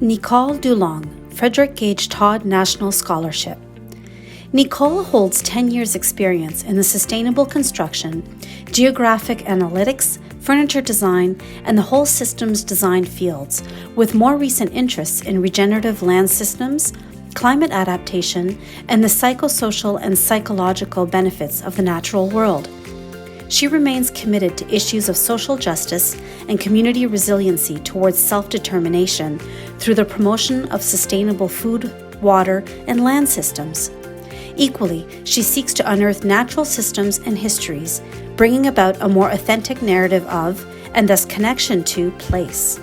Nicole Dulong, Frederick Gage Todd National Scholarship. Nicole holds 10 years' experience in the sustainable construction, geographic analytics, furniture design, and the whole systems design fields, with more recent interests in regenerative land systems, climate adaptation, and the psychosocial and psychological benefits of the natural world. She remains committed to issues of social justice and community resiliency towards self-determination through the promotion of sustainable food, water, and land systems. Equally, she seeks to unearth natural systems and histories, bringing about a more authentic narrative of, and thus connection to, place.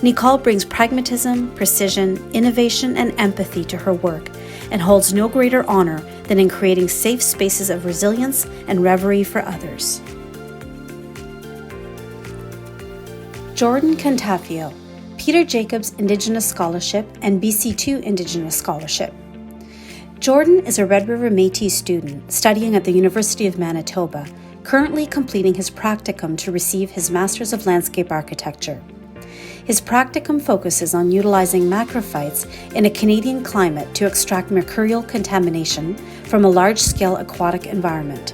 Nicole brings pragmatism, precision, innovation, and empathy to her work, and holds no greater honor than in creating safe spaces of resilience and reverie for others. Jordan Cantafio, Peter Jacobs Indigenous Scholarship and BC2 Indigenous Scholarship. Jordan is a Red River Métis student studying at the University of Manitoba, currently completing his practicum to receive his Master's of Landscape Architecture. His practicum focuses on utilizing macrophytes in a Canadian climate to extract mercurial contamination from a large-scale aquatic environment.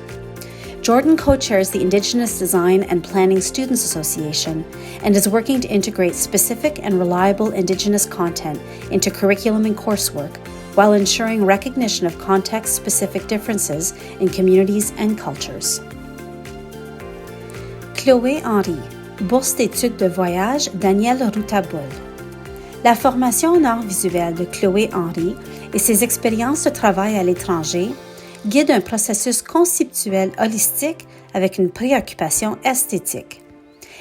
Jordan co-chairs the Indigenous Design and Planning Students Association and is working to integrate specific and reliable Indigenous content into curriculum and coursework while ensuring recognition of context-specific differences in communities and cultures. Chloé Henry, Bourse d'études de voyage Daniel Routaboul. La formation en arts visuels de Chloé Henry et ses expériences de travail à l'étranger guident un processus conceptuel holistique avec une préoccupation esthétique.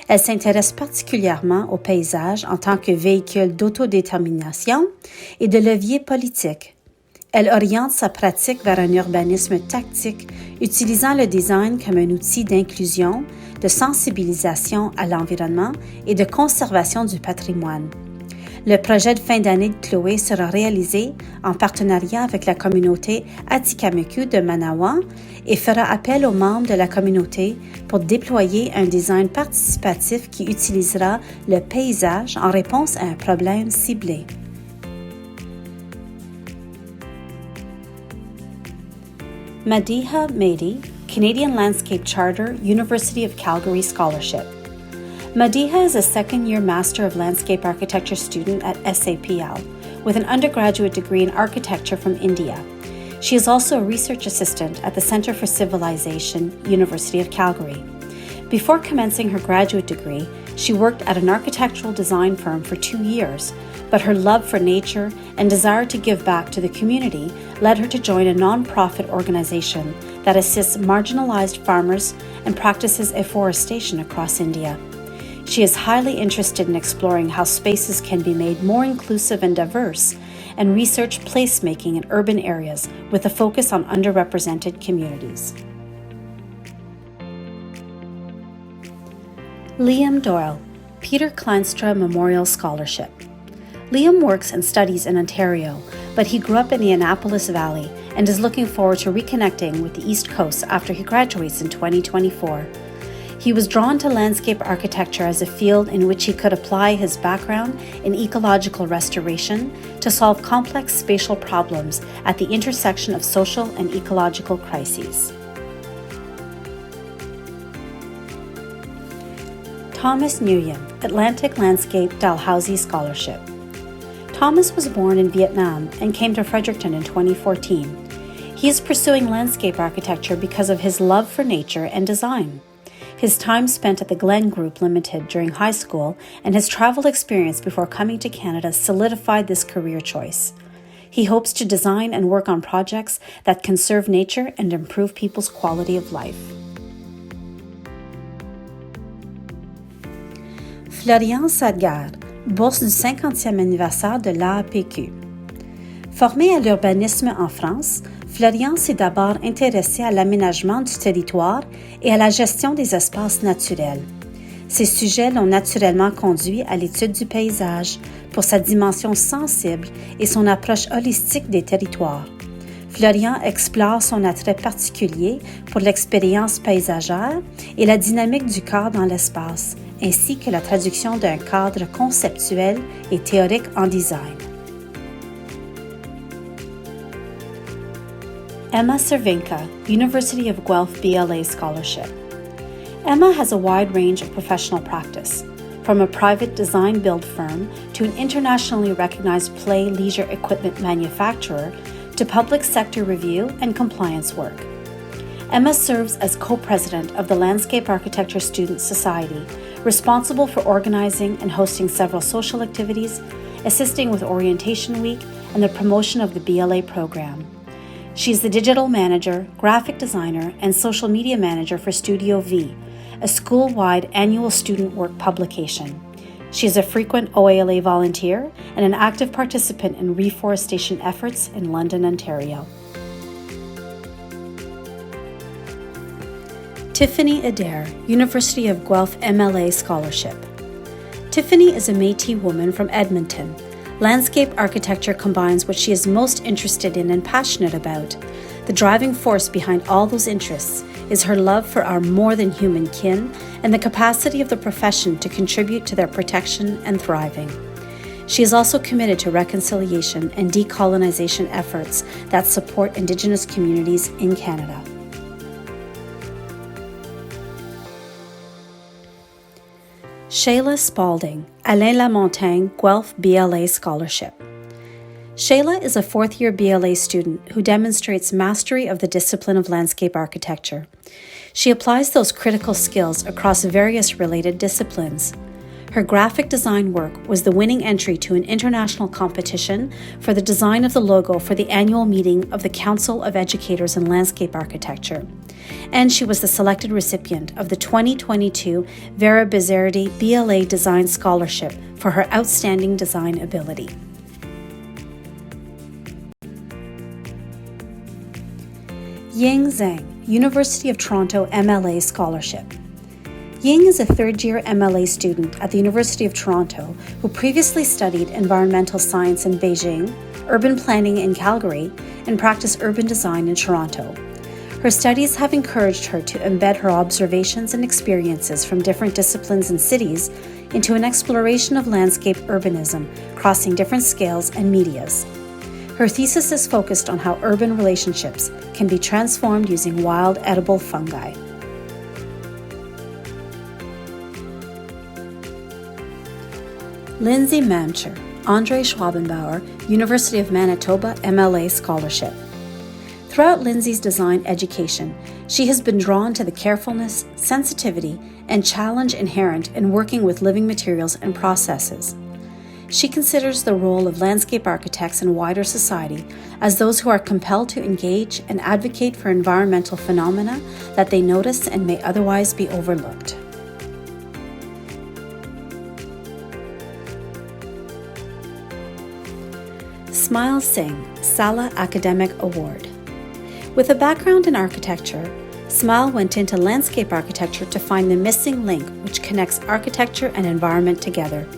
Elle s'intéresse particulièrement au paysage en tant que véhicule d'autodétermination et de levier politique. Elle oriente sa pratique vers un urbanisme tactique, utilisant le design comme un outil d'inclusion, de sensibilisation à l'environnement et de conservation du patrimoine. Le projet de fin d'année de Chloé sera réalisé en partenariat avec la communauté Atikamekw de Manawa et fera appel aux membres de la communauté pour déployer un design participatif qui utilisera le paysage en réponse à un problème ciblé. Madiha Mehdi, Canadian Landscape Charter, University of Calgary Scholarship. Madiha is a second-year Master of Landscape Architecture student at SAPL, with an undergraduate degree in architecture from India. She is also a research assistant at the Centre for Civilization, University of Calgary. Before commencing her graduate degree, she worked at an architectural design firm for 2 years, but her love for nature and desire to give back to the community led her to join a non-profit organization that assists marginalized farmers and practices afforestation across India. She is highly interested in exploring how spaces can be made more inclusive and diverse, and research placemaking in urban areas with a focus on underrepresented communities. Liam Doyle, Peter Kleinstra Memorial Scholarship. Liam works and studies in Ontario, but he grew up in the Annapolis Valley and is looking forward to reconnecting with the East Coast after he graduates in 2024. He was drawn to landscape architecture as a field in which he could apply his background in ecological restoration to solve complex spatial problems at the intersection of social and ecological crises. Thomas Nguyen, Atlantic Landscape Dalhousie Scholarship. Thomas was born in Vietnam and came to Fredericton in 2014. He is pursuing landscape architecture because of his love for nature and design. His time spent at the Glen Group Limited during high school and his travel experience before coming to Canada solidified this career choice. He hopes to design and work on projects that conserve nature and improve people's quality of life. Florian Sadgar, bourse du 50e anniversaire de l'APQ. Formé à l'urbanisme en France, Florian s'est d'abord intéressé à l'aménagement du territoire et à la gestion des espaces naturels. Ces sujets l'ont naturellement conduit à l'étude du paysage pour sa dimension sensible et son approche holistique des territoires. Florian explore son attrait particulier pour l'expérience paysagère et la dynamique du corps dans l'espace, ainsi que la traduction d'un cadre conceptuel et théorique en design. Emma Cervinka, University of Guelph BLA Scholarship. Emma has a wide range of professional practice, from a private design-build firm to an internationally recognized play leisure equipment manufacturer to public sector review and compliance work. Emma serves as co-president of the Landscape Architecture Students Society, responsible for organizing and hosting several social activities, assisting with Orientation Week and the promotion of the BLA program. She is the digital manager, graphic designer, and social media manager for Studio V, a school-wide annual student work publication. She is a frequent OALA volunteer and an active participant in reforestation efforts in London, Ontario. Tiffany Adair, University of Guelph MLA Scholarship. Tiffany is a Métis woman from Edmonton. Landscape architecture combines what she is most interested in and passionate about. The driving force behind all those interests is her love for our more than human kin and the capacity of the profession to contribute to their protection and thriving. She is also committed to reconciliation and decolonization efforts that support Indigenous communities in Canada. Shayla Spalding, Alain Lamontagne, Guelph BLA Scholarship. Shayla is a fourth-year BLA student who demonstrates mastery of the discipline of landscape architecture. She applies those critical skills across various related disciplines. Her graphic design work was the winning entry to an international competition for the design of the logo for the annual meeting of the Council of Educators in Landscape Architecture. And she was the selected recipient of the 2022 Vera Bizardi BLA Design Scholarship for her outstanding design ability. Ying Zhang, University of Toronto MLA Scholarship. Ying is a third-year MLA student at the University of Toronto who previously studied environmental science in Beijing, urban planning in Calgary, and practiced urban design in Toronto. Her studies have encouraged her to embed her observations and experiences from different disciplines and cities into an exploration of landscape urbanism, crossing different scales and medias. Her thesis is focused on how urban relationships can be transformed using wild edible fungi. Lindsay Mamcher, Andre Schwabenbauer, University of Manitoba MLA Scholarship. Throughout Lindsay's design education, she has been drawn to the carefulness, sensitivity, and challenge inherent in working with living materials and processes. She considers the role of landscape architects in wider society as those who are compelled to engage and advocate for environmental phenomena that they notice and may otherwise be overlooked. Smile Singh, Sala Academic Award. With a background in architecture, Smile went into landscape architecture to find the missing link which connects architecture and environment together.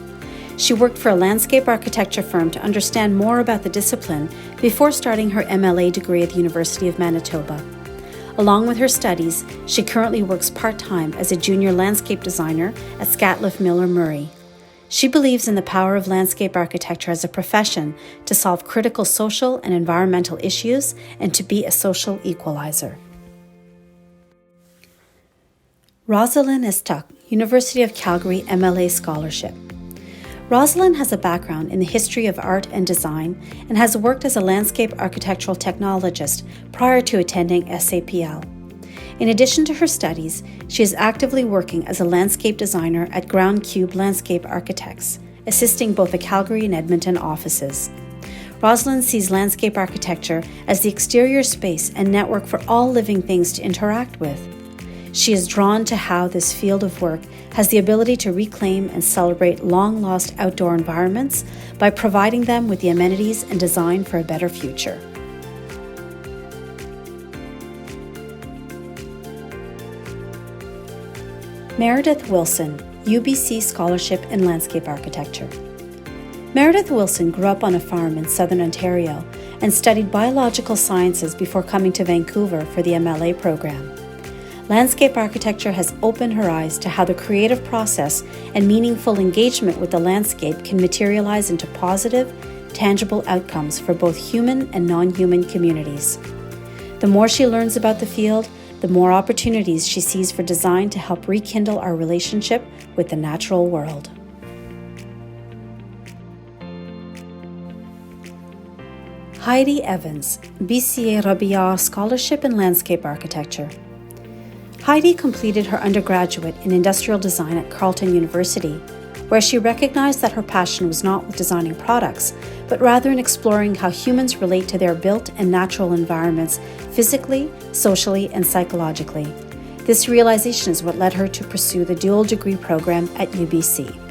She worked for a landscape architecture firm to understand more about the discipline before starting her MLA degree at the University of Manitoba. Along with her studies, she currently works part-time as a junior landscape designer at Scatliff Miller Murray. She believes in the power of landscape architecture as a profession to solve critical social and environmental issues and to be a social equalizer. Rosalind Estuck, University of Calgary MLA Scholarship. Rosalind has a background in the history of art and design and has worked as a landscape architectural technologist prior to attending SAPL. In addition to her studies, she is actively working as a landscape designer at Ground Cube Landscape Architects, assisting both the Calgary and Edmonton offices. Rosalind sees landscape architecture as the exterior space and network for all living things to interact with. She is drawn to how this field of work has the ability to reclaim and celebrate long-lost outdoor environments by providing them with the amenities and design for a better future. Meredith Wilson, UBC Scholarship in Landscape Architecture. Meredith Wilson grew up on a farm in southern Ontario and studied biological sciences before coming to Vancouver for the MLA program. landscape architecture has opened her eyes to how the creative process and meaningful engagement with the landscape can materialize into positive, tangible outcomes for both human and non-human communities. The more she learns about the field, the more opportunities she sees for design to help rekindle our relationship with the natural world. Heidi Evans, BCA Rabia Scholarship in Landscape Architecture. Heidi completed her undergraduate in industrial design at Carleton University, where she recognized that her passion was not with designing products, but rather in exploring how humans relate to their built and natural environments physically, socially, and psychologically. This realization is what led her to pursue the dual degree program at UBC.